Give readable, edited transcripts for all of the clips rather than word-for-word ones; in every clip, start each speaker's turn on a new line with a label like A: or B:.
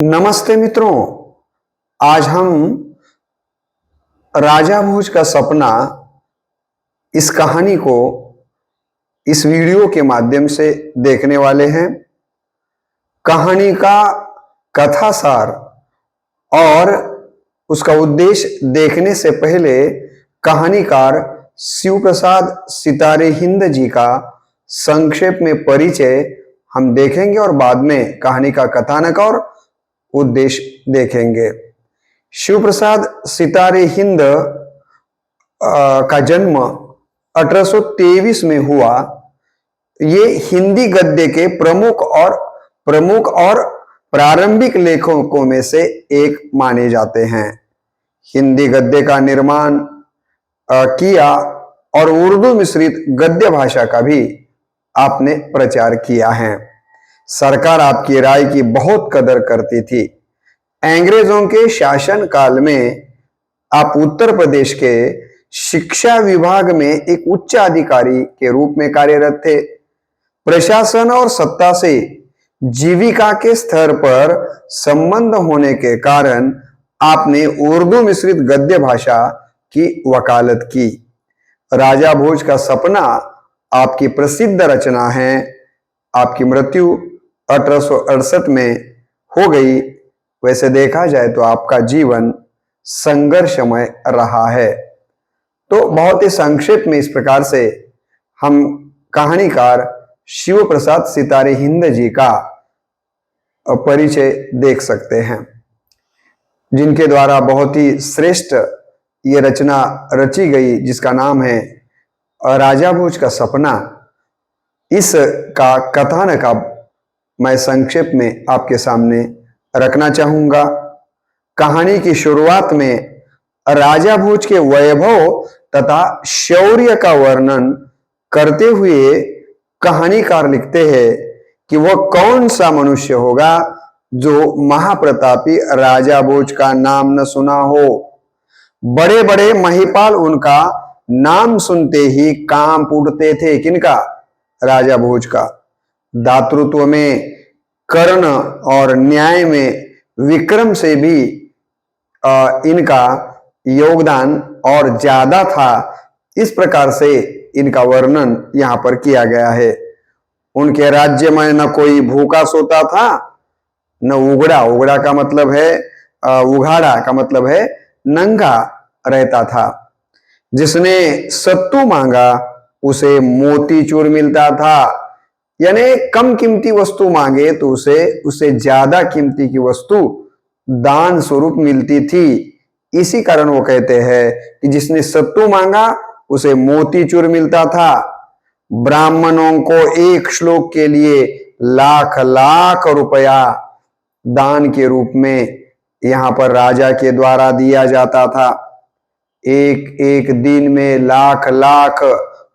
A: नमस्ते मित्रों। आज हम राजा भोज का सपना इस कहानी को इस वीडियो के माध्यम से देखने वाले हैं। कहानी का कथासार और उसका उद्देश्य देखने से पहले कहानीकार शिव प्रसाद सितारे हिंद जी का संक्षेप में परिचय हम देखेंगे और बाद में कहानी का कथानक और उद्देश्य देखेंगे। शिव प्रसाद सितारे हिंद का जन्म 1823 में हुआ। ये हिंदी गद्य के प्रमुख और प्रारंभिक लेखकों में से एक माने जाते हैं। हिंदी गद्य का निर्माण किया और उर्दू मिश्रित गद्य भाषा का भी आपने प्रचार किया है। सरकार आपकी राय की बहुत कदर करती थी। अंग्रेजों के शासन काल में आप उत्तर प्रदेश के शिक्षा विभाग में एक उच्च अधिकारी के रूप में कार्यरत थे। प्रशासन और सत्ता से जीविका के स्तर पर संबंध होने के कारण आपने उर्दू मिश्रित गद्य भाषा की वकालत की। राजा भोज का सपना आपकी प्रसिद्ध रचना है। आपकी मृत्यु 1868 में हो गई। वैसे देखा जाए तो आपका जीवन संघर्षमय रहा है। तो बहुत ही संक्षेप में इस प्रकार से हम कहानीकार शिव प्रसाद सितारे हिंद जी का परिचय देख सकते हैं, जिनके द्वारा बहुत ही श्रेष्ठ ये रचना रची गई, जिसका नाम है राजा भोज का सपना। इस का कथानक मैं संक्षेप में आपके सामने रखना चाहूंगा। कहानी की शुरुआत में राजा भोज के वैभव तथा शौर्य का वर्णन करते हुए कहानीकार लिखते हैं कि वह कौन सा मनुष्य होगा जो महाप्रतापी राजा भोज का नाम न सुना हो। बड़े बड़े महिपाल उनका नाम सुनते ही कांप उठते थे। किनका? राजा भोज का। दातृत्व में, कर्ण और न्याय में विक्रम से भी इनका योगदान और ज्यादा था। इस प्रकार से इनका वर्णन यहाँ पर किया गया है। उनके राज्य में न कोई भूखा सोता था, न उघड़ा। उघड़ा का मतलब है उघाड़ा का मतलब है नंगा रहता था। जिसने सत्तू मांगा उसे मोतीचूर मिलता था। यानी कम कीमती वस्तु मांगे तो उसे ज्यादा कीमती की वस्तु दान स्वरूप मिलती थी। इसी कारण वो कहते हैं कि जिसने सत्तू मांगा उसे मोतीचूर मिलता था। ब्राह्मणों को एक श्लोक के लिए लाख लाख रुपया दान के रूप में यहाँ पर राजा के द्वारा दिया जाता था। एक एक दिन में लाख लाख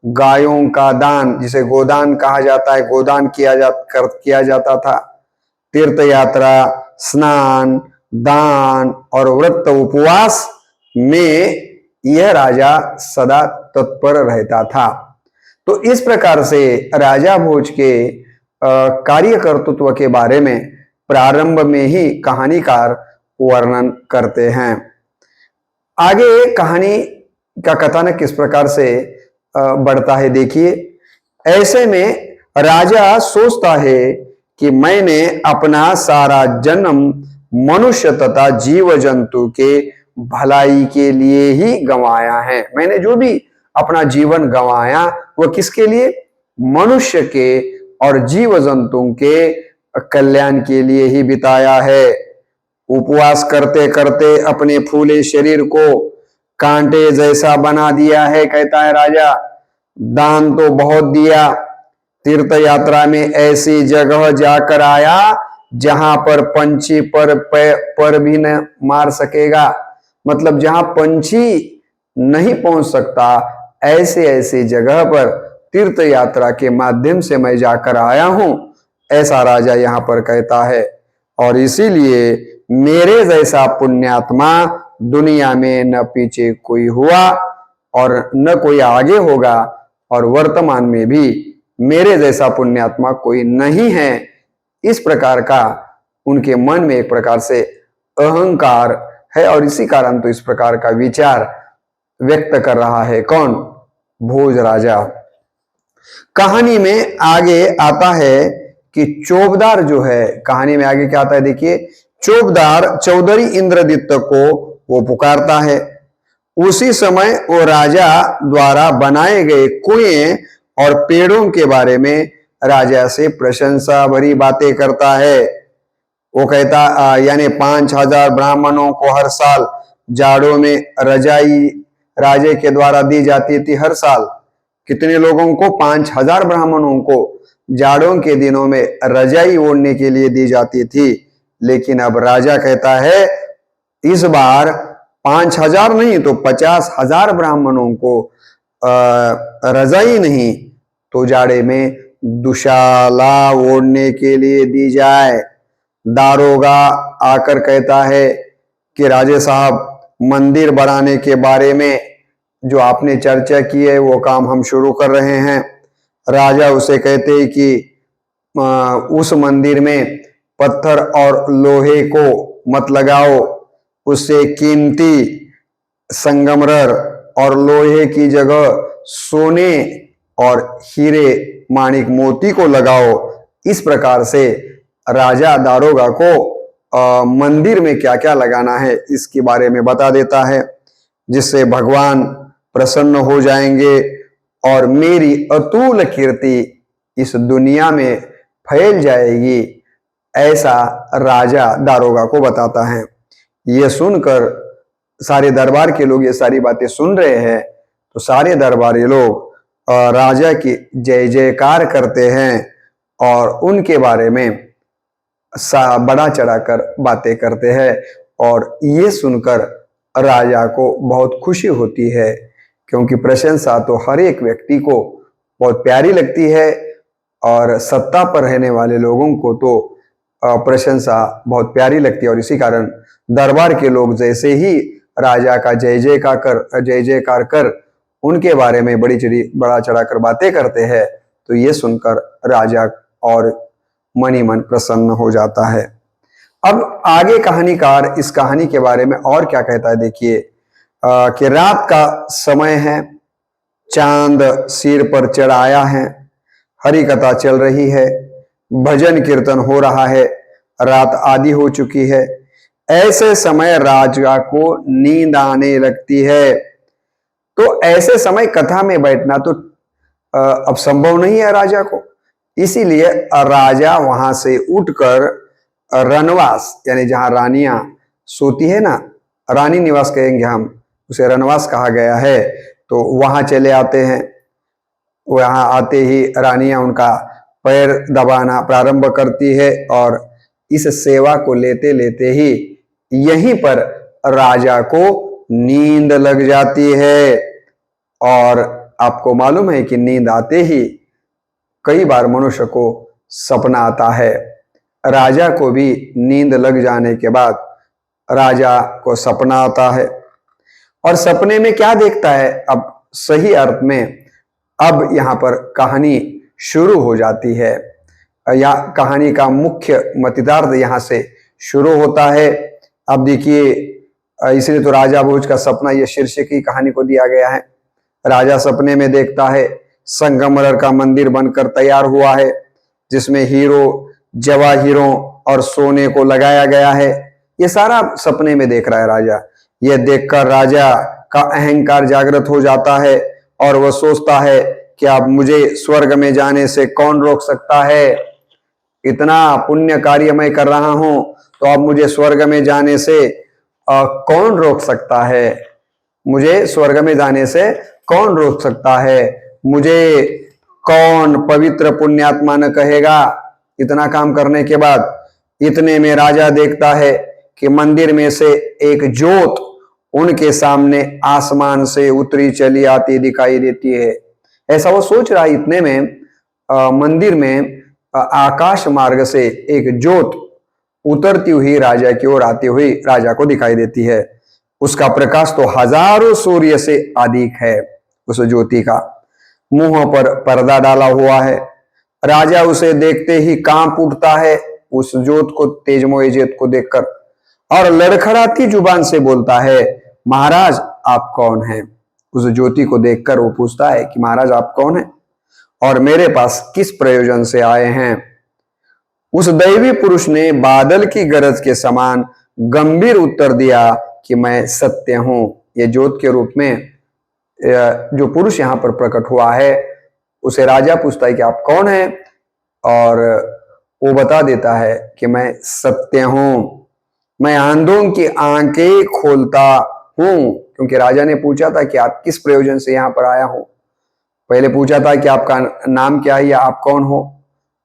A: गायों का दान, जिसे गोदान कहा जाता है, गोदान किया जाता था। तीर्थ यात्रा, स्नान, दान और व्रत उपवास में यह राजा सदा तत्पर रहता था। तो इस प्रकार से राजा भोज के कार्यकर्तृत्व के बारे में प्रारंभ में ही कहानीकार वर्णन करते हैं। आगे कहानी का कथानक किस प्रकार से बढ़ता है, देखिए। ऐसे में राजा सोचता है कि मैंने अपना सारा जन्म मनुष्य तथा जीव जंतु के भलाई के लिए ही गंवाया है। मैंने जो भी अपना जीवन गंवाया वह किसके लिए? मनुष्य के और जीव जंतुओं के कल्याण के लिए ही बिताया है। उपवास करते करते अपने फूले शरीर को कांटे जैसा बना दिया है, कहता है राजा। दान तो बहुत दिया। तीर्थ यात्रा में ऐसी जगह जाकर आया जहां पर पंछी पर भी न मार सकेगा। मतलब जहां पंछी नहीं पहुंच सकता, ऐसे ऐसी जगह पर तीर्थ यात्रा के माध्यम से मैं जाकर आया हूं, ऐसा राजा यहां पर कहता है। और इसीलिए मेरे जैसा पुण्यात्मा दुनिया में न पीछे कोई हुआ और न कोई आगे होगा, और वर्तमान में भी मेरे जैसा पुण्यात्मा कोई नहीं है। इस प्रकार का उनके मन में एक प्रकार से अहंकार है और इसी कारण तो इस प्रकार का विचार व्यक्त कर रहा है। कौन? भोज राजा। कहानी में आगे आता है कि चौबदार जो है, कहानी में आगे क्या आता है देखिए, चौबदार चौधरी इंद्रदत्त को वो पुकारता है। उसी समय वो राजा द्वारा बनाए गए कुएं और पेड़ों के बारे में राजा से प्रशंसा भरी बातें करता है। वो कहता यानी 5,000 ब्राह्मणों को हर साल जाड़ों में रजाई राजे के द्वारा दी जाती थी। हर साल कितने लोगों को? 5,000 ब्राह्मणों को जाड़ों के दिनों में रजाई ओढ़ने के लिए दी जाती थी। लेकिन अब राजा कहता है इस बार 5,000 नहीं तो 50,000 ब्राह्मणों को रजाई नहीं तो जाड़े में दुशाला ओढ़ने के लिए दी जाए। दारोगा आकर कहता है कि राजे साहब, मंदिर बनाने के बारे में जो आपने चर्चा की है वो काम हम शुरू कर रहे हैं। राजा उसे कहते हैं कि उस मंदिर में पत्थर और लोहे को मत लगाओ, उससे कीमती संगमरमर और लोहे की जगह सोने और हीरे माणिक मोती को लगाओ। इस प्रकार से राजा दारोगा को मंदिर में क्या क्या लगाना है इसके बारे में बता देता है, जिससे भगवान प्रसन्न हो जाएंगे और मेरी अतुल कीर्ति इस दुनिया में फैल जाएगी। ऐसा राजा दारोगा को बताता है। ये सुनकर सारे दरबार के लोग ये सारी बातें सुन रहे हैं तो सारे दरबारी लोग राजा की जय जयकार करते हैं और उनके बारे में बड़ा चढ़ाकर बातें करते हैं। और ये सुनकर राजा को बहुत खुशी होती है, क्योंकि प्रशंसा तो हर एक व्यक्ति को बहुत प्यारी लगती है और सत्ता पर रहने वाले लोगों को तो प्रशंसा बहुत प्यारी लगती है। और इसी कारण दरबार के लोग जैसे ही राजा का जय जयकार कर उनके बारे में बड़ा चढ़ाकर बातें करते हैं तो ये सुनकर राजा और मन ही मन प्रसन्न हो जाता है। अब आगे कहानीकार इस कहानी के बारे में और क्या कहता है देखिए, कि रात का समय है, चांद सिर पर चढ़ाया है, हरि कथा चल रही है, भजन कीर्तन हो रहा है, रात आधी हो चुकी है। ऐसे समय राजा को नींद आने लगती है। तो ऐसे समय कथा में बैठना तो अब संभव नहीं है राजा को, इसीलिए राजा वहां से उठकर रनवास यानी जहां रानियां सोती है ना, रानी निवास कहेंगे हम उसे, रनवास कहा गया है, तो वहां चले आते हैं। वहां आते ही रानियां उनका पैर दबाना प्रारंभ करती है और इस सेवा को लेते लेते ही यहीं पर राजा को नींद लग जाती है। और आपको मालूम है कि नींद आते ही कई बार मनुष्य को सपना आता है। राजा को भी नींद लग जाने के बाद राजा को सपना आता है और सपने में क्या देखता है, अब सही अर्थ में अब यहाँ पर कहानी शुरू हो जाती है। या कहानी का मुख्य मतिदार्थ यहाँ से शुरू होता है। अब देखिए, इसलिए तो राजा भोज का सपना ये शीर्षक की कहानी को दिया गया है। राजा सपने में देखता है संगमरमर का मंदिर बनकर तैयार हुआ है, जिसमें हीरो जवाहिरों और सोने को लगाया गया है। ये सारा सपने में देख रहा है राजा। यह देखकर राजा का अहंकार जागृत हो जाता है और वह सोचता है कि अब मुझे स्वर्ग में जाने से कौन रोक सकता है। इतना पुण्य कार्य मैं कर रहा हूं तो अब मुझे स्वर्ग में जाने से कौन रोक सकता है। मुझे स्वर्ग में जाने से कौन रोक सकता है। मुझे कौन पवित्र पुण्यात्मा न कहेगा। इतना काम करने के बाद इतने में राजा देखता है कि मंदिर में से एक ज्योत उनके सामने आसमान से उतरी चली आती दिखाई देती है। ऐसा वो सोच रहा है, इतने में मंदिर में आकाश मार्ग से एक ज्योत उतरती हुई राजा की ओर आती हुई राजा को दिखाई देती है। उसका प्रकाश तो हजारों सूर्य से अधिक है। उस ज्योति का मुंह पर पर्दा डाला हुआ है। राजा उसे देखते ही कांप उठता है, उस जोत को, तेजमय जोत को देखकर, और लड़खड़ाती जुबान से बोलता है, महाराज आप कौन हैं? उस ज्योति को देखकर वो पूछता है कि महाराज आप कौन हैं और मेरे पास किस प्रयोजन से आए हैं? उस दैवी पुरुष ने बादल की गरज के समान गंभीर उत्तर दिया कि मैं सत्य हूं। ये ज्योत के रूप में जो पुरुष यहाँ पर प्रकट हुआ है, उसे राजा पूछता है कि आप कौन हैं, और वो बता देता है कि मैं सत्य हूं, मैं अंधों की आंखें खोलता हूं। क्योंकि राजा ने पूछा था कि आप किस प्रयोजन से यहाँ पर आया हो। पहले पूछा था कि आपका नाम क्या है या आप कौन हो,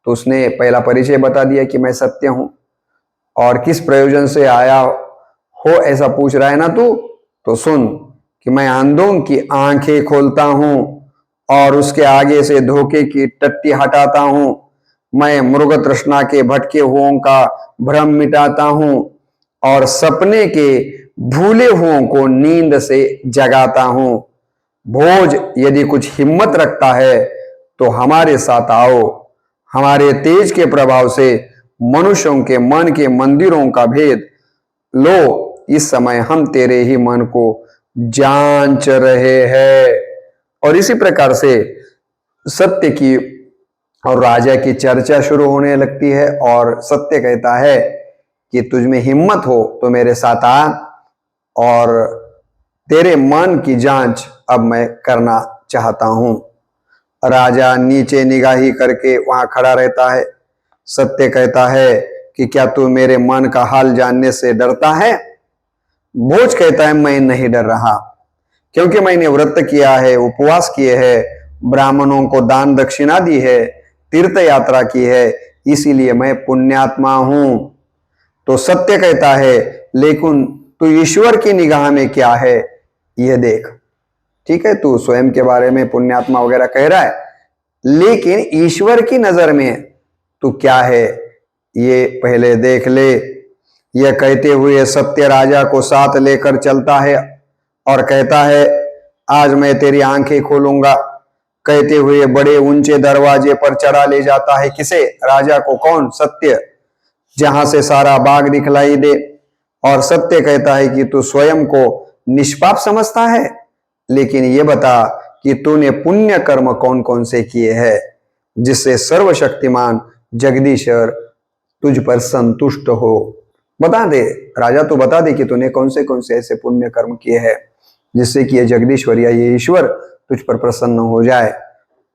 A: तो उसने पहला परिचय बता दिया कि मैं सत्य हूं। और किस प्रयोजन से आया हो ऐसा पूछ रहा है ना तू, तो सुन कि मैं अंधों की आंखें खोलता हूं और उसके आगे से धोखे की टट्टी हटाता हूं। मैं मृग तृष्णा के भटके हुओं का भ्रम मिटाता हूं और सपने के भूले हुओं को नींद से जगाता हूं। भोज यदि कुछ हिम्मत रखता है तो हमारे साथ आओ। हमारे तेज के प्रभाव से मनुष्यों के मन के मंदिरों का भेद लो। इस समय हम तेरे ही मन को जांच रहे हैं। और इसी प्रकार से सत्य की और राजा की चर्चा शुरू होने लगती है, और सत्य कहता है कि तुझ में हिम्मत हो तो मेरे साथ आ, और तेरे मन की जांच अब मैं करना चाहता हूं। राजा नीचे निगाही करके वहां खड़ा रहता है। सत्य कहता है कि क्या तू मेरे मन का हाल जानने से डरता है? भोज कहता है मैं नहीं डर रहा, क्योंकि मैंने व्रत किया है, उपवास किए हैं, ब्राह्मणों को दान दक्षिणा दी है, तीर्थ यात्रा की है, इसीलिए मैं पुण्यात्मा हूं। तो सत्य कहता है लेकिन तू ईश्वर की निगाह में क्या है यह देख। ठीक है, तू स्वयं के बारे में पुण्यात्मा वगैरह कह रहा है, लेकिन ईश्वर की नजर में तू क्या है ये पहले देख ले। यह कहते हुए सत्य राजा को साथ लेकर चलता है और कहता है आज मैं तेरी आंखें खोलूंगा। कहते हुए बड़े ऊंचे दरवाजे पर चढ़ा ले जाता है। किसे? राजा को। कौन? सत्य। जहां से सारा बाग दिखलाई दे। और सत्य कहता है कि तू स्वयं को निष्पाप समझता है, लेकिन ये बता कि तूने पुण्य कर्म कौन कौन से किए हैं जिससे सर्वशक्तिमान जगदीश्वर तुझ पर संतुष्ट हो। बता दे राजा, तू बता दे कि तूने कौन से ऐसे पुण्य कर्म किए हैं जिससे कि ये जगदीश्वर या ये ईश्वर तुझ पर प्रसन्न हो जाए।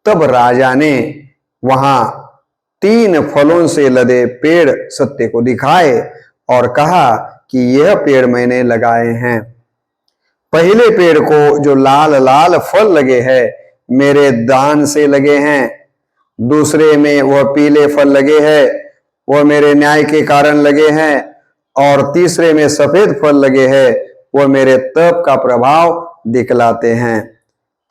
A: तब राजा ने वहां 3 फलों से लदे पेड़ सत्य को दिखाए और कहा कि यह पेड़ मैंने लगाए हैं। पहले पेड़ को जो लाल लाल फल लगे हैं मेरे दान से लगे हैं। दूसरे में वह पीले फल लगे हैं, वह मेरे न्याय के कारण लगे हैं। और तीसरे में सफेद फल लगे हैं, वह मेरे तप का प्रभाव दिखलाते हैं।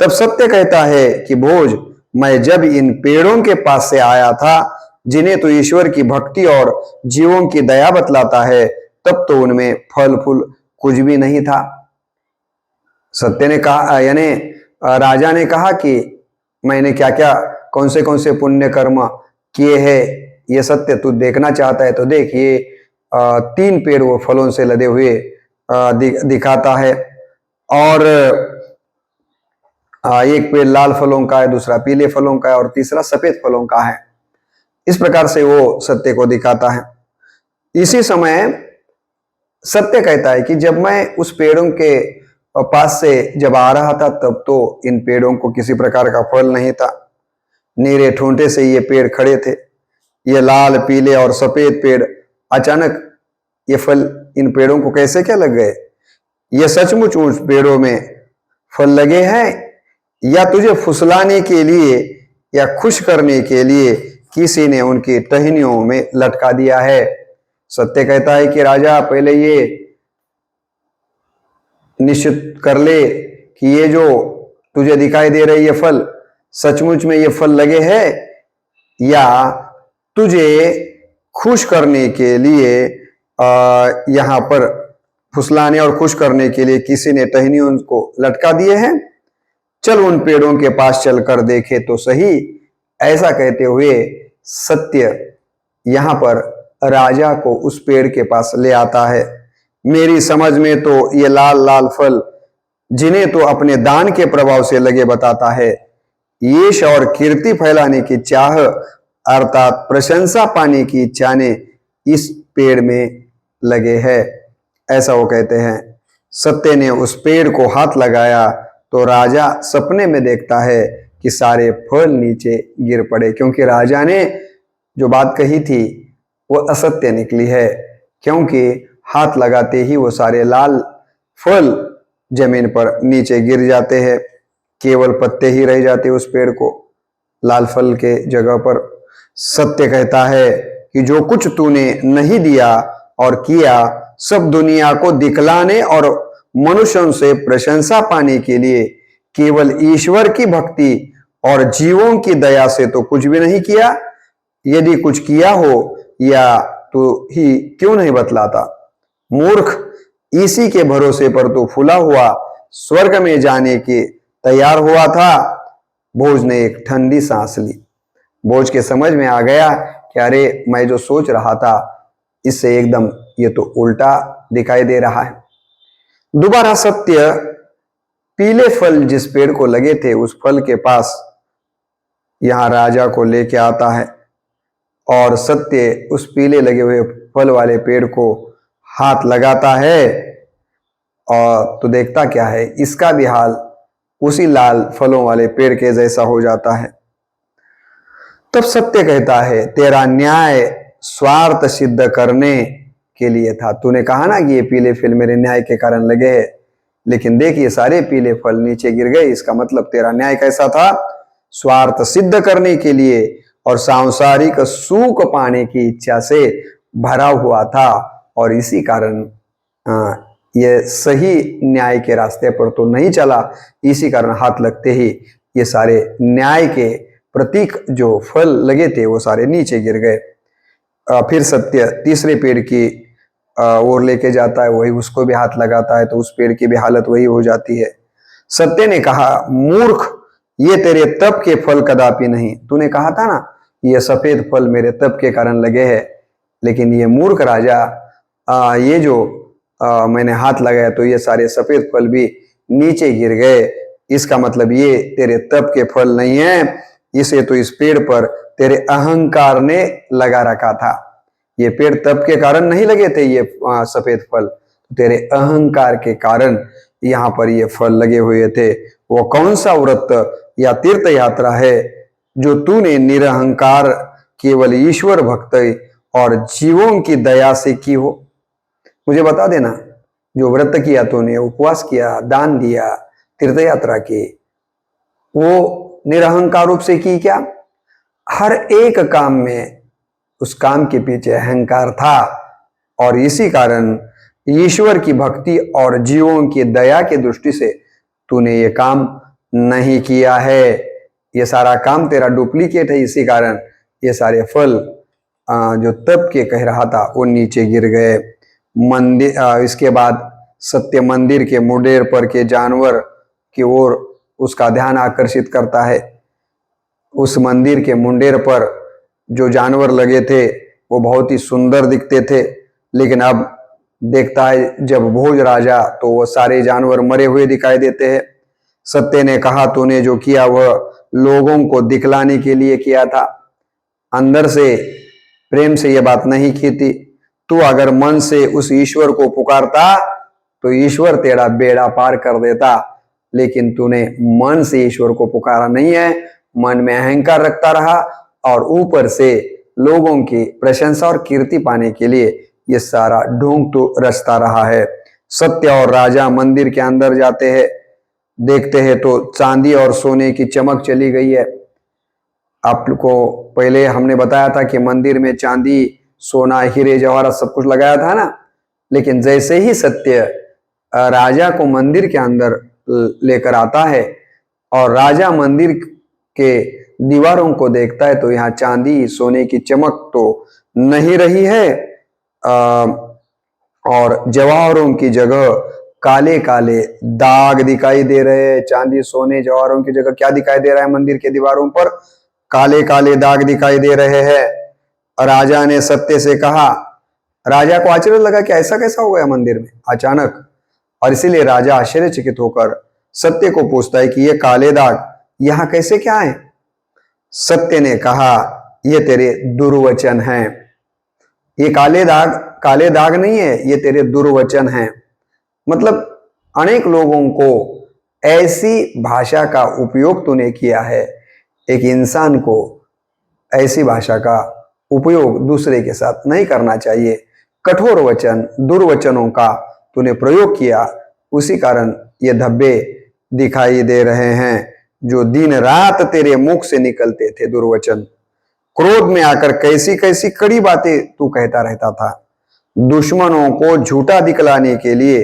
A: तब सत्य कहता है कि भोज, मैं जब इन पेड़ों के पास से आया था जिन्हें तो ईश्वर की भक्ति और जीवों की दया बतलाता है, तब तो उनमें फल फूल कुछ भी नहीं था। सत्य ने कहा, यानी राजा ने कहा कि मैंने क्या क्या कौन से पुण्य कर्म किए हैं, ये सत्य तू देखना चाहता है तो देख। ये 3 पेड़ वो फलों से लदे हुए दिखाता है, और एक पेड़ लाल फलों का है, दूसरा पीले फलों का है और तीसरा सफेद फलों का है। इस प्रकार से वो सत्य को दिखाता है। इसी समय सत्य कहता है कि जब मैं उस पेड़ों के पास से जब आ रहा था तब तो इन पेड़ों को किसी प्रकार का फल नहीं था। नीरे ठूंठे से ये पेड़ खड़े थे। ये लाल पीले और सफेद पेड़, अचानक ये फल इन पेड़ों को कैसे क्या लग गए? ये सचमुच उस पेड़ों में फल लगे हैं या तुझे फुसलाने के लिए या खुश करने के लिए किसी ने उनकी टहनियों में लटका दिया है? सत्य कहता है कि राजा, पहले ये निश्चित कर ले कि ये जो तुझे दिखाई दे रहे ये फल सचमुच में ये फल लगे हैं या तुझे खुश करने के लिए यहाँ पर फुसलाने और खुश करने के लिए किसी ने टहनियों को लटका दिए हैं। चल उन पेड़ों के पास चलकर देखे तो सही। ऐसा कहते हुए सत्य यहाँ पर राजा को उस पेड़ के पास ले आता है। मेरी समझ में तो ये लाल लाल फल, जिन्हें तो अपने दान के प्रभाव से लगे बताता है, यश और कीर्ति फैलाने की चाह अर्थात प्रशंसा पाने की इच्छा ने इस पेड़ में लगे है, ऐसा वो कहते हैं। सत्य ने उस पेड़ को हाथ लगाया तो राजा सपने में देखता है कि सारे फल नीचे गिर पड़े, क्योंकि राजा ने जो बात कही थी वो असत्य निकली है, क्योंकि हाथ लगाते ही वो सारे लाल फल जमीन पर नीचे गिर जाते हैं, केवल पत्ते ही रह जाते उस पेड़ को लाल फल के जगह पर। सत्य कहता है कि जो कुछ तूने नहीं दिया और किया, सब दुनिया को दिखलाने और मनुष्यों से प्रशंसा पाने के लिए, केवल ईश्वर की भक्ति और जीवों की दया से तो कुछ भी नहीं किया। यदि कुछ किया हो या तो ही क्यों नहीं बतलाता? मूर्ख, इसी के भरोसे पर तो फूला हुआ स्वर्ग में जाने के तैयार हुआ था। भोज ने एक ठंडी सांस ली। भोज के समझ में आ गया कि अरे, मैं जो सोच रहा था इससे एकदम ये तो उल्टा दिखाई दे रहा है। दोबारा सत्य पीले फल जिस पेड़ को लगे थे उस फल के पास यहां राजा को लेके आता है और सत्य उस पीले लगे हुए फल वाले पेड़ को हाथ लगाता है और तो देखता क्या है, इसका भी हाल उसी लाल फलों वाले पेड़ के जैसा हो जाता है। तब सत्य कहता है, तेरा न्याय स्वार्थ सिद्ध करने के लिए था। तूने कहा ना कि ये पीले फल मेरे न्याय के कारण लगे हैं, लेकिन देख ये सारे पीले फल नीचे गिर गए। इसका मतलब तेरा न्याय कैसा था? स्वार्थ सिद्ध करने के लिए और सांसारिक सुख पाने की इच्छा से भरा हुआ था, और इसी कारण ये सही न्याय के रास्ते पर तो नहीं चला। इसी कारण हाथ लगते ही ये सारे न्याय के प्रतीक जो फल लगे थे वो सारे नीचे गिर गए। फिर सत्य तीसरे पेड़ की ओर लेके जाता है, वही उसको भी हाथ लगाता है तो उस पेड़ की भी हालत वही हो जाती है। सत्य ने कहा, मूर्ख, ये तेरे तप के फल कदापि नहीं। तूने कहा था ना ये सफेद फल मेरे तप के कारण लगे हैं, लेकिन ये मूर्ख राजा, ये जो मैंने हाथ लगाया तो ये सारे सफेद फल भी नीचे गिर गए। इसका मतलब ये तेरे तप के फल नहीं है, इसे तो इस पेड़ पर तेरे अहंकार ने लगा रखा था। ये पेड़ तप के कारण नहीं लगे थे ये सफेद फल, तेरे अहंकार के कारण यहाँ पर ये फल लगे हुए थे। वो कौन सा व्रत या तीर्थ यात्रा है जो तूने निरहंकार केवल ईश्वर भक्ति और जीवों की दया से की हो? मुझे बता देना, जो व्रत किया तूने, उपवास किया, दान दिया, तीर्थ यात्रा की, वो निरहंकार रूप से की क्या? हर एक काम में उस काम के पीछे अहंकार था, और इसी कारण ईश्वर की भक्ति और जीवों की दया की दृष्टि से तूने ये काम नहीं किया है। ये सारा काम तेरा डुप्लीकेट है, इसी कारण ये सारे फल जो तप के कह रहा था वो नीचे गिर गए। मंदिर इसके बाद सत्य मंदिर के मुंडेर पर के जानवर की ओर उसका ध्यान आकर्षित करता है। उस मंदिर के मुंडेर पर जो जानवर लगे थे वो बहुत ही सुंदर दिखते थे, लेकिन अब देखता है जब भोज राजा तो वो सारे जानवर मरे हुए दिखाई देते हैं। सत्य ने कहा, तूने जो किया वह लोगों को दिखलाने के लिए किया था, अंदर से प्रेम से ये बात नहीं की थी। तू अगर मन से उस ईश्वर को पुकारता तो ईश्वर तेरा बेड़ा पार कर देता, लेकिन तूने मन से ईश्वर को पुकारा नहीं है, मन में अहंकार रखता रहा और ऊपर से लोगों की प्रशंसा और कीर्ति पाने के लिए ये सारा ढोंग तो रचता रहा है। सत्य और राजा मंदिर के अंदर जाते हैं, देखते हैं तो चांदी और सोने की चमक चली गई है। आपको पहले हमने बताया था कि मंदिर में चांदी, सोना, हीरे जवाहरात सब कुछ लगाया था ना, लेकिन जैसे ही सत्य राजा को मंदिर के अंदर लेकर आता है और राजा मंदिर के दीवारों को देखता है तो यहाँ चांदी सोने की चमक तो नहीं रही है, और जवाहरों की जगह काले काले दाग दिखाई दे रहे हैं। चांदी सोने जवाहरों की जगह क्या दिखाई दे रहा है? मंदिर के दीवारों पर काले काले दाग दिखाई दे रहे हैं। राजा ने सत्य से कहा। राजा को आश्चर्य लगा कि ऐसा कैसा हो गया मंदिर में अचानक, और इसीलिए राजा आश्चर्यचकित होकर सत्य को पूछता है कि ये काले दाग यहां कैसे क्या है। सत्य ने कहा, ये तेरे दुर्वचन हैं। ये काले दाग नहीं है, ये तेरे दुर्वचन हैं। मतलब अनेक लोगों को ऐसी भाषा का उपयोग तूने किया है। एक इंसान को ऐसी भाषा का उपयोग दूसरे के साथ नहीं करना चाहिए। कठोर वचन, दुर्वचनों का तूने प्रयोग किया, उसी कारण ये धब्बे दिखाई दे रहे हैं जो दिन रात तेरे मुख से निकलते थे, दुर्वचन। क्रोध में आकर कैसी कैसी कड़ी बातें तू कहता रहता था। दुश्मनों को झूठा दिखलाने के लिए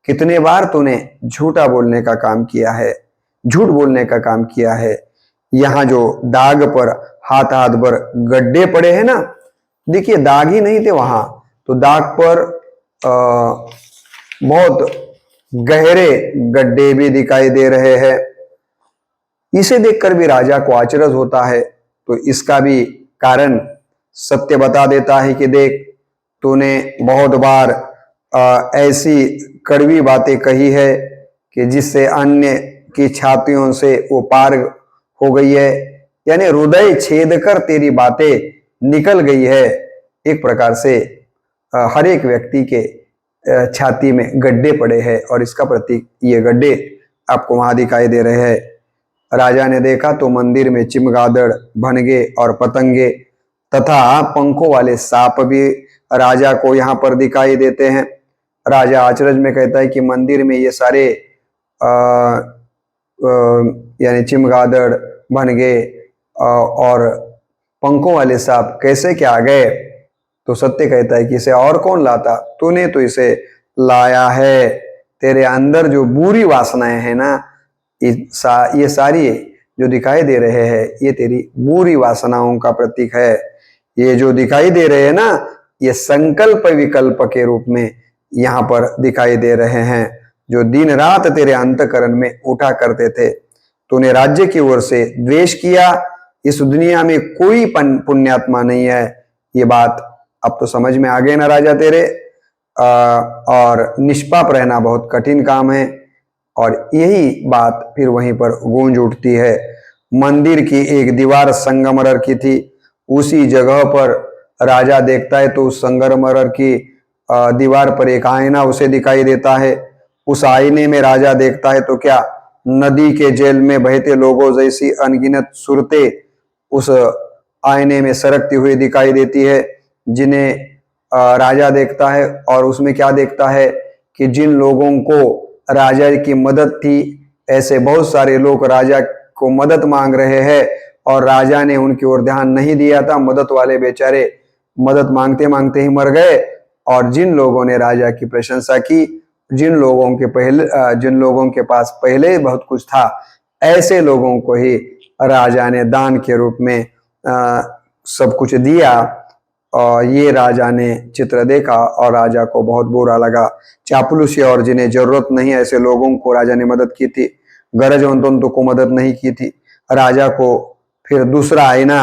A: कितने बार तूने झूठा बोलने का काम किया है, झूठ बोलने का काम किया है। यहां जो दाग पर हाथ हाथ भर गड्ढे पड़े हैं ना, देखिए दाग ही नहीं थे वहां, तो दाग पर बहुत गहरे गड्ढे भी दिखाई दे रहे हैं। इसे देखकर भी राजा को आश्चर्य होता है। तो इसका भी कारण सत्य बता देता है कि देख, तूने बहुत बार ऐसी कड़वी बातें कही है कि जिससे अन्य की छातियों से वो पार हो गई है, यानी हृदय छेद कर तेरी बातें निकल गई है। एक प्रकार से हर एक व्यक्ति के छाती में गड्ढे पड़े हैं, और इसका प्रतीक ये गड्ढे आपको वहां दिखाई दे रहे हैं। राजा ने देखा तो मंदिर में चिमगादड़, भनगे और पतंगे तथा पंखों वाले सांप भी राजा को यहाँ पर दिखाई देते हैं। राजा आचरज में कहता है कि मंदिर में ये सारे यानी चिमगादड़, भनगे और पंखों वाले सांप कैसे क्या आ गए। तो सत्य कहता है कि इसे और कौन लाता, तूने तो इसे लाया है। तेरे अंदर जो बुरी वासनाएं हैं ना, ये सारी जो दिखाई दे रहे हैं, ये तेरी बुरी वासनाओं का प्रतीक है। ये जो दिखाई दे रहे हैं ना, ये संकल्प विकल्प के रूप में यहाँ पर दिखाई दे रहे हैं, जो दिन रात तेरे अंतःकरण में उठा करते थे। तूने राज्य की ओर से द्वेष किया। इस दुनिया में कोई पुण्यात्मा नहीं है। ये बात अब तो समझ में आ गए ना राजा तेरे। और निष्पाप रहना बहुत कठिन काम है। और यही बात फिर वहीं पर गूंज उठती है। मंदिर की एक दीवार संगमरमर की थी। उसी जगह पर राजा देखता है तो उस संगमरमर की दीवार पर एक आईना उसे दिखाई देता है। उस आईने में राजा देखता है तो क्या, नदी के जेल में बहते लोगों जैसी अनगिनत सूरतें उस आईने में सरकती हुई दिखाई देती है, जिन्हें राजा देखता है। और उसमें क्या देखता है कि जिन लोगों को राजा की मदद थी, ऐसे बहुत सारे लोग राजा को मदद मांग रहे हैं, और राजा ने उनकी ओर ध्यान नहीं दिया था। मदद वाले बेचारे मदद मांगते मांगते ही मर गए। और जिन लोगों ने राजा की प्रशंसा की, जिन लोगों के पास पहले बहुत कुछ था, ऐसे लोगों को ही राजा ने दान के रूप में सब कुछ दिया। और ये राजा ने चित्र देखा और राजा को बहुत बुरा लगा। चापलूसी और जिन्हें जरूरत नहीं ऐसे लोगों को राजा ने मदद की थी, गरजवंतों को मदद नहीं की थी। राजा को फिर दूसरा आईना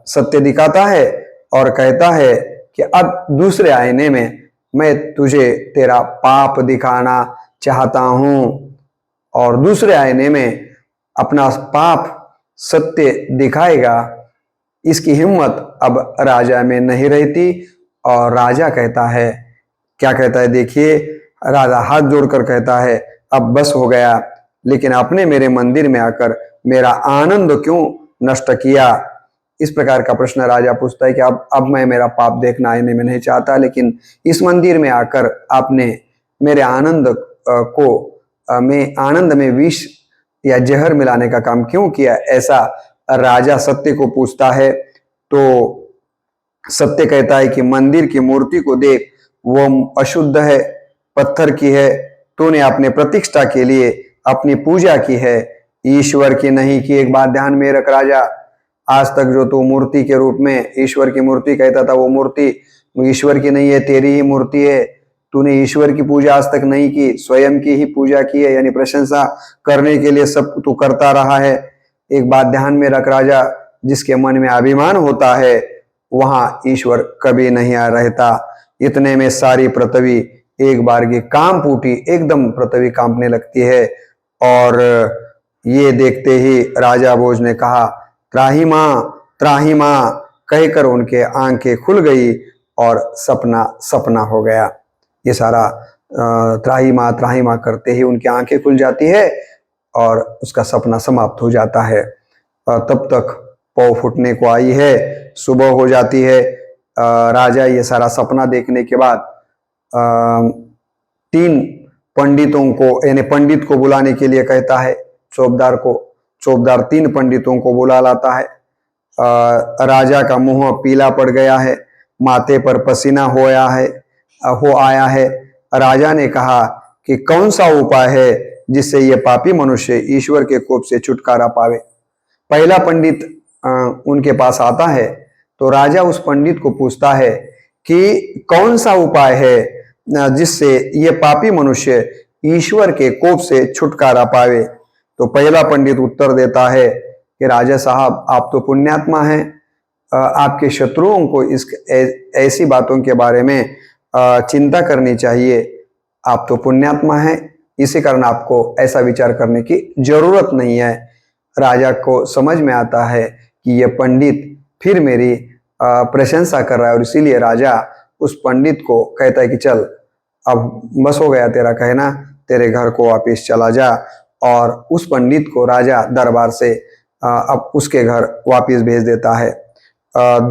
A: सत्य दिखाता है और कहता है कि अब दूसरे आईने में मैं तुझे तेरा पाप दिखाना चाहता हूं। और दूसरे आईने में अपना पाप सत्य दिखाएगा। इसकी हिम्मत अब राजा में नहीं रहती, और राजा कहता है, क्या कहता है देखिए, राजा हाथ जोड़कर कहता है, अब बस हो गया, लेकिन आपने मेरे मंदिर में आकर मेरा आनंद क्यों नष्ट किया। इस प्रकार का प्रश्न राजा पूछता है कि अब मैं मेरा पाप देखना आईने में नहीं चाहता, लेकिन इस मंदिर में आकर आपने मेरे आनंद आनंद में विष या जहर मिलाने का काम क्यों किया। ऐसा राजा सत्य को पूछता है। तो सत्य कहता है कि मंदिर की मूर्ति को देख, वो अशुद्ध है, पत्थर की है। तूने अपने प्रतिष्ठा के लिए अपनी पूजा की है, ईश्वर की नहीं की। एक बात ध्यान में रख राजा, आज तक जो तू मूर्ति के रूप में ईश्वर की मूर्ति कहता था, वो मूर्ति ईश्वर की नहीं है, तेरी ही मूर्ति है। तूने ईश्वर की पूजा आज तक नहीं की, स्वयं की ही पूजा की है, यानी प्रशंसा करने के लिए सब तू करता रहा है। एक बात ध्यान में रख राजा, जिसके मन में अभिमान होता है वहां ईश्वर कभी नहीं आ रहता। इतने में सारी पृथ्वी एक बार की कांप उठी, एकदम पृथ्वी कांपने लगती है। और ये देखते ही राजा भोज ने कहा, त्राही मां कहकर उनके आंखें खुल गई और सपना सपना हो गया। ये सारा त्राही मां करते ही उनकी आंखें खुल जाती है और उसका सपना समाप्त हो जाता है। तब तक पौ फूटने को आई है, सुबह हो जाती है। राजा ये सारा सपना देखने के बाद 3 पंडितों को, यानी पंडित को बुलाने के लिए कहता है चौबदार को। चौबदार 3 पंडितों को बुला लाता है। राजा का मुंह पीला पड़ गया है, माथे पर पसीना हो आया है। राजा ने कहा कि कौन सा उपाय है जिससे ये पापी मनुष्य ईश्वर के कोप से छुटकारा पावे। पहला पंडित उनके पास आता है तो राजा उस पंडित को पूछता है कि कौन सा उपाय है जिससे ये पापी मनुष्य ईश्वर के कोप से छुटकारा पावे। तो पहला पंडित उत्तर देता है कि राजा साहब, आप तो पुण्यात्मा हैं, आपके शत्रुओं को ऐसी बातों के बारे में चिंता करनी चाहिए। आप तो पुण्यात्मा हैं, इसी कारण आपको ऐसा विचार करने की जरूरत नहीं है। राजा को समझ में आता है कि यह पंडित फिर मेरी प्रशंसा कर रहा है, और इसीलिए राजा उस पंडित को कहता है कि चल, अब बस हो गया तेरा कहना, तेरे घर को वापिस चला जा। और उस पंडित को राजा दरबार से अब उसके घर वापिस भेज देता है।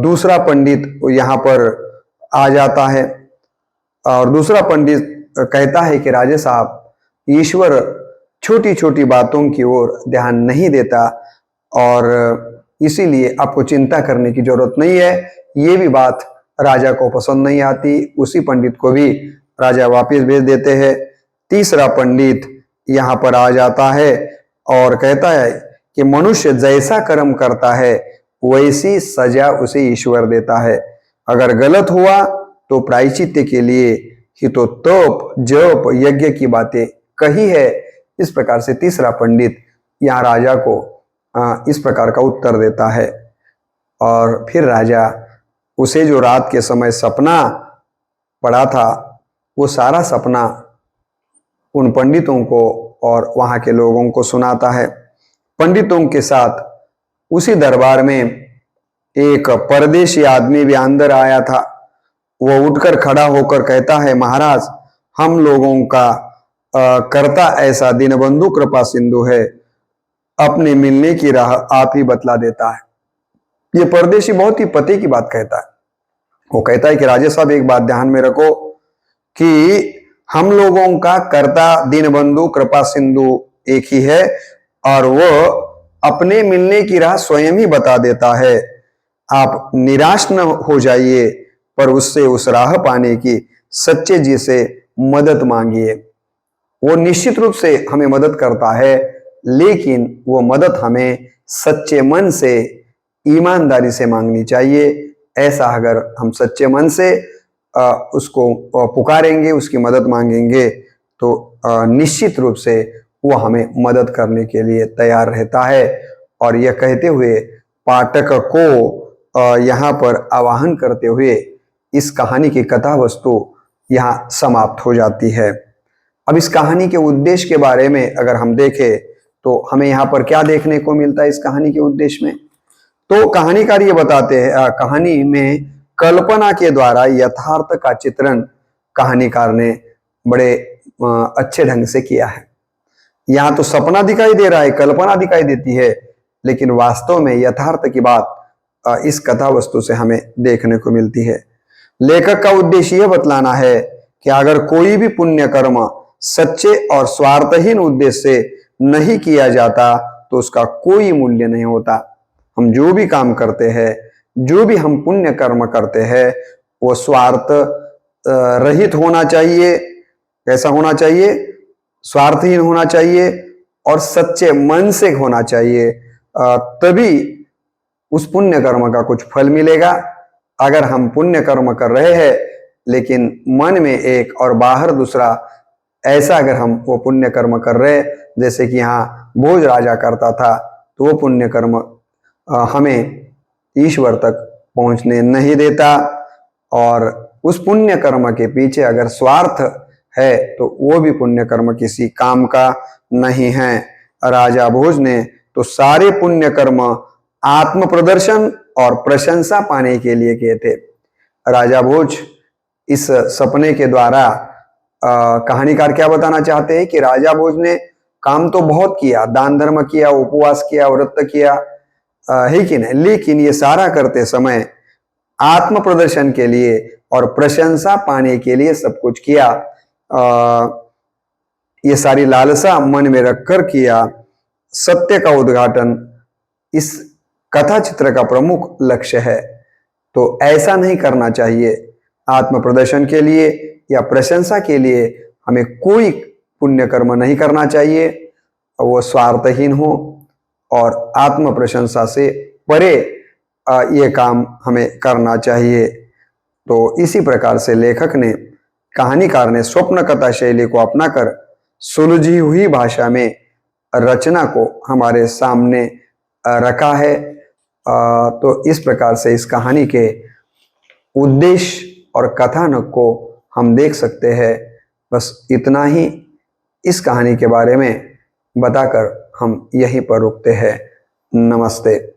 A: दूसरा पंडित यहाँ पर आ जाता है और दूसरा पंडित कहता है कि राजा साहब, ईश्वर छोटी छोटी बातों की ओर ध्यान नहीं देता और इसीलिए आपको चिंता करने की जरूरत नहीं है। ये भी बात राजा को पसंद नहीं आती। उसी पंडित को भी राजा वापस भेज देते हैं। तीसरा पंडित यहाँ पर आ जाता है और कहता है कि मनुष्य जैसा कर्म करता है वैसी सजा उसे ईश्वर देता है। अगर गलत हुआ तो प्रायश्चित्त के लिए ही तो तप जप यज्ञ की बातें कही है। इस प्रकार से तीसरा पंडित यहाँ राजा को इस प्रकार का उत्तर देता है। और फिर राजा उसे जो रात के समय सपना पड़ा था वो सारा सपना उन पंडितों को और वहां के लोगों को सुनाता है। पंडितों के साथ उसी दरबार में एक परदेशी आदमी भी अंदर आया था। वो उठकर खड़ा होकर कहता है, महाराज, हम लोगों का करता ऐसा दीनबंधु कृपा सिंधु है, अपने मिलने की राह आप ही बतला देता है। ये परदेशी बहुत ही पते की बात कहता है। वो कहता है कि राजा साहब, एक बात ध्यान में रखो कि हम लोगों का कर्ता दीनबंधु कृपा सिंधु एक ही है और वो अपने मिलने की राह स्वयं ही बता देता है। आप निराश न हो जाइए, पर उससे उस राह पाने की सच्चे जी से मदद मांगिए। वो निश्चित रूप से हमें मदद करता है, लेकिन वो मदद हमें सच्चे मन से, ईमानदारी से मांगनी चाहिए। ऐसा अगर हम सच्चे मन से उसको पुकारेंगे, उसकी मदद मांगेंगे, तो निश्चित रूप से वो हमें मदद करने के लिए तैयार रहता है। और यह कहते हुए पाठक को यहाँ पर आवाहन करते हुए इस कहानी की कथा वस्तु यहाँ समाप्त हो जाती है। अब इस कहानी के उद्देश्य के बारे में अगर हम देखें तो हमें यहाँ पर क्या देखने को मिलता है इस कहानी के उद्देश्य में। तो कहानीकार ये बताते हैं, कहानी में कल्पना के द्वारा यथार्थ का चित्रण कहानीकार ने बड़े अच्छे ढंग से किया है। यहाँ तो सपना दिखाई दे रहा है, कल्पना दिखाई देती है, लेकिन वास्तव में यथार्थ की बात इस कथा वस्तु से हमें देखने को मिलती है। लेखक का उद्देश्य यह बतलाना है कि अगर कोई भी पुण्य कर्म सच्चे और स्वार्थहीन उद्देश्य से नहीं किया जाता तो उसका कोई मूल्य नहीं होता। हम जो भी काम करते हैं, जो भी हम पुण्य कर्म करते हैं, वो स्वार्थ रहित होना चाहिए। कैसा होना चाहिए? स्वार्थहीन होना चाहिए और सच्चे मन से होना चाहिए। तभी उस पुण्य कर्म का कुछ फल मिलेगा। अगर हम पुण्य कर्म कर रहे हैं लेकिन मन में एक और बाहर दूसरा, ऐसा अगर हम वो पुण्य कर्म कर रहे हैं जैसे कि यहाँ भोज राजा करता था, तो वो पुण्य कर्म हमें ईश्वर तक पहुंचने नहीं देता, और उस पुण्य कर्म के पीछे अगर स्वार्थ है तो वो भी पुण्य कर्म किसी काम का नहीं है। राजा भोज ने तो सारे पुण्य कर्म आत्म प्रदर्शन और प्रशंसा पाने के लिए किए थे। राजा भोज इस सपने के द्वारा कहानीकार क्या बताना चाहते हैं कि राजा भोज ने काम तो बहुत किया, दान धर्म किया, उपवास किया, व्रत किया, है कि नहीं, लेकिन ये सारा करते समय आत्म प्रदर्शन के लिए और प्रशंसा पाने के लिए सब कुछ किया। ये सारी लालसा मन में रखकर किया। सत्य का उद्घाटन इस कथा चित्र का प्रमुख लक्ष्य है। तो ऐसा नहीं करना चाहिए। आत्म प्रदर्शन के लिए या प्रशंसा के लिए हमें कोई पुण्य कर्म नहीं करना चाहिए, वो स्वार्थहीन हो और आत्म प्रशंसा से परे ये काम हमें करना चाहिए। तो इसी प्रकार से लेखक ने, कहानीकार ने स्वप्न कथा शैली को अपनाकर सुलझी हुई भाषा में रचना को हमारे सामने रखा है। तो इस प्रकार से इस कहानी के उद्देश्य और कथानक को हम देख सकते हैं। बस इतना ही इस कहानी के बारे में बताकर हम यहीं पर रुकते हैं। नमस्ते।